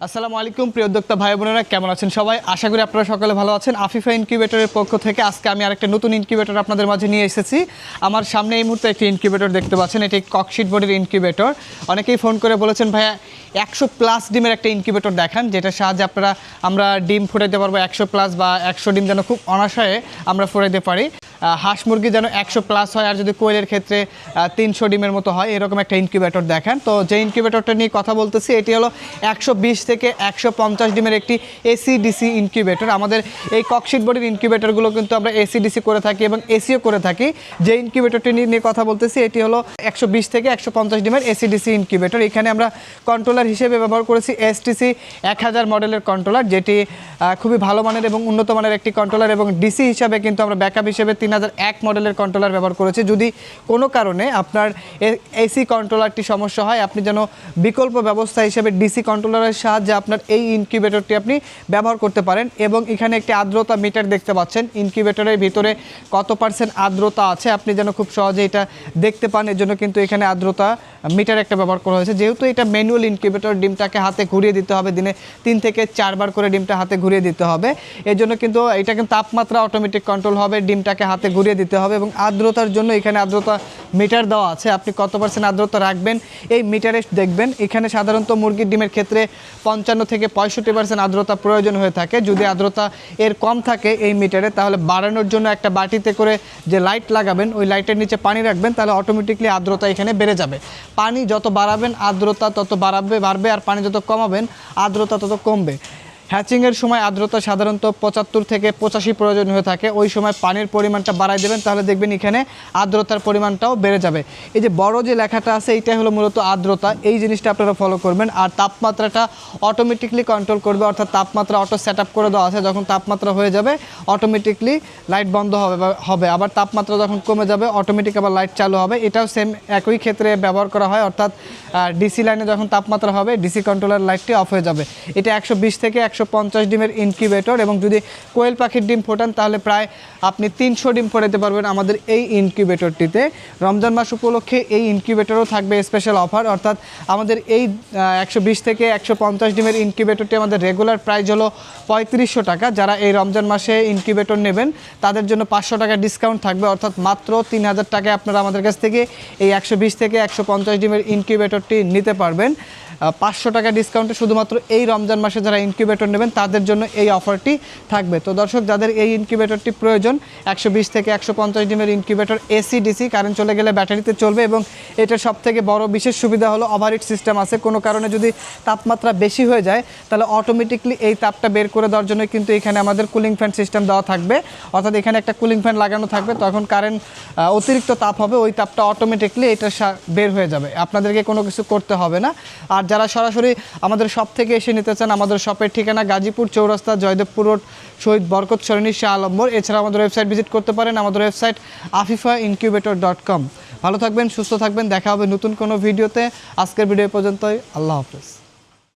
আসসালামু আলাইকুম প্রিয় উদ্যোক্তা ভাই বোনেরা, কেমন আছেন সবাই? আশা করি আপনারা সকলে ভালো আছেন। আফিফা ইনকিউবেটরের পক্ষ থেকে আজকে আমি আরেকটা নতুন ইনকিউবেটর আপনাদের মাঝে নিয়ে এসেছি। আমার সামনে এই মুহূর্তে একটি ইনকিউবেটর দেখতে পাচ্ছেন, এটি ককশিট বডির ইনকিউবেটর। অনেকেই ফোন করে বলেছেন ভাইয়া 100+ ডিমের একটা ইনকিউবেটর দেখান, যেটার সাহায্যে আমরা ডিম ফুটাইতে পারবো 100+ বা 100 ডিম যেন খুব অনায়াসে আমরা ফুটাইতে পারি। হাঁস মুরগি যেন 100+ হয়, আর যদি কোয়েলের ক্ষেত্রে 300 ডিমের মতো হয়, এরকম একটা ইনকিউবেটর দেখান। তো যে ইনকিউবেটরটা নিয়ে কথা বলতেছি এটি হলো 120 থেকে 150 ডিমের একটি এসি ডিসি ইনকিউবেটর। আমাদের এই ককশিট বডির ইনকিউবেটরগুলো কিন্তু আমরা এসি ডিসি করে থাকি এবং এসিও করে থাকি। যে ইনকিউবেটরটি নিয়ে কথা বলতেছি এটি হলো 120 থেকে 150 ডিমের এসি ডিসি ইনকিউবেটর। এখানে আমরা কন্ট্রোলার হিসেবে ব্যবহার করেছি এসটিসি 1000 মডেলের কন্ট্রোলার, যেটি খুবই ভালো মানের এবং উন্নত মানের একটি কন্ট্রোলার, এবং ডিসি হিসাবে কিন্তু আমরা ব্যাকআপ হিসেবে 3001 মডেলের কন্ট্রোলার ব্যবহার করেছি। যদি কোনো কারণে আপনার এসি কন্ট্রোলারটি সমস্যা হয়, আপনি যেন বিকল্প ব্যবস্থা হিসেবে ডিসি কন্ট্রোলারের সাহায্যে আপনার এই ইনকিউবেটরটি আপনি ব্যবহার করতে পারেন। এবং এখানে একটি আর্দ্রতা মিটার দেখতে পাচ্ছেন, ইনকিউবেটরের ভিতরে কত % আর্দ্রতা আছে আপনি যেন খুব সহজে এটা দেখতে পান। এর জন্য কিন্তু এখানে আর্দ্রতা মিটার একটা ব্যবহার করা হয়েছে। যেহেতু এটা ম্যানুয়াল ইনকিউবেটর, ডিমটাকে হাতে ঘুরিয়ে দিতে হবে, দিনে 3 থেকে 4 বার করে ডিমটা হাতে ঘুরিয়ে দিতে হবে। এর জন্য কিন্তু এটা কিন্তু তাপমাত্রা অটোমেটিক কন্ট্রোল হবে, ডিমটাকে হাতে ঘুরিয়ে দিতে হবে। এবং আর্দ্রতার জন্য এখানে আর্দ্রতা মিটার দেওয়া আছে, আপনি কত % আর্দ্রতা রাখবেন এই মিটারে দেখবেন। এখানে সাধারণত মুরগির ডিমের ক্ষেত্রে 55 থেকে 65% আর্দ্রতা প্রয়োজন হয়ে থাকে। যদি আর্দ্রতা এর কম থাকে এই মিটারে, তাহলে বাড়ানোর জন্য একটা বাটিতে করে যে লাইট লাগাবেন, ওই লাইটের নিচে পানি রাখবেন, তাহলে অটোমেটিকলি আর্দ্রতা এখানে বেড়ে যাবে। পানি যত বাড়াবেন আর্দ্রতা তত বাড়বে, আর পানি যত কমাবেন আর্দ্রতা তত কমবে। হ্যাচিংয়ের সময় আর্দ্রতা সাধারণত 75 থেকে 85 প্রয়োজন হয়ে থাকে, ওই সময় পানির পরিমাণটা বাড়ায় দেবেন, তাহলে দেখবেন এখানে আর্দ্রতার পরিমাণটাও বেড়ে যাবে। এই যে বড় যে লেখাটা আছে এইটাই হলো মূলত আর্দ্রতা, এই জিনিসটা আপনারা ফলো করবেন। আর তাপমাত্রাটা অটোমেটিকলি কন্ট্রোল করবে, অর্থাৎ তাপমাত্রা অটো সেট আপ করে দেওয়া আছে। যখন তাপমাত্রা হয়ে যাবে অটোমেটিকলি লাইট বন্ধ হবে, আবার তাপমাত্রা যখন কমে যাবে অটোমেটিক আবার লাইট চালু হবে। এটাও সেম একই ক্ষেত্রে ব্যবহার করা হয়, অর্থাৎ ডিসি লাইনে যখন তাপমাত্রা হবে ডিসি কন্ট্রোলার লাইটটি অফ হয়ে যাবে। এটা 120 থেকে 150 ডিমের ইনকিউবেটর, এবং যদি কোয়েল পাখির ডিম ফোটান তাহলে প্রায় আপনি 300 ডিম ফোটাতে পারবেন আমাদের এই ইনকিউবেটরটিতে। রমজান মাস উপলক্ষে এই ইনকিউবেটরও থাকবে স্পেশাল অফার, অর্থাৎ আমাদের এই 120 থেকে 150 ডিমের ইনকিউবেটরটি আমাদের রেগুলার প্রাইস হলো 3500 টাকা। যারা এই রমজান মাসে ইনকিউবেটর নেবেন তাদের জন্য 500 টাকা ডিসকাউন্ট থাকবে, অর্থাৎ মাত্র 3000 টাকায় আপনারা আমাদের কাছ থেকে এই 120 থেকে 150 ডিমের ইনকিউবেটরটি নিতে পারবেন। 500 টাকা ডিসকাউন্টে শুধুমাত্র এই রমজান মাসে যারা ইনকিউবেটর নেবেন তাদের জন্য এই অফারটি থাকবে। তো দর্শক, যাদের এই ইনকিউবেটরটি প্রয়োজন, 120 থেকে 150 ডিমের ইনকিউবেটর এসি ডিসি, কারেন্ট চলে গেলে ব্যাটারিতে চলবে, এবং এটার সবথেকে বড় বিশেষ সুবিধা হলো ওভারহিট সিস্টেম আছে। কোনো কারণে যদি তাপমাত্রা বেশি হয়ে যায় তাহলে অটোমেটিকলি এই তাপটা বের করে দেওয়ার জন্য কিন্তু এখানে আমাদের কুলিং ফ্যান সিস্টেম দেওয়া থাকবে, অর্থাৎ এখানে একটা কুলিং ফ্যান লাগানো থাকবে। তখন কারেন্ট অতিরিক্ত তাপ হবে, ওই তাপটা অটোমেটিকলি এটা বের হয়ে যাবে, আপনাদেরকে কোনো কিছু করতে হবে না। আর যারা সরাসরি আমাদের শপ থেকে এসে নিতে চান, আমাদের শপের ঠিকানা গাজীপুর চৌরাস্তা, জয়দেবপুর রোড, শহীদ বরকত সরণি, শাহ আলম্বর। এছাড়া আমাদের ওয়েবসাইট ভিজিট করতে পারেন, আমাদের ওয়েবসাইট afifaincubator.com। ভালো থাকবেন, সুস্থ থাকবেন, দেখা হবে নতুন কোনো ভিডিওতে। আজকের ভিডিও পর্যন্তই, আল্লাহ হাফেজ।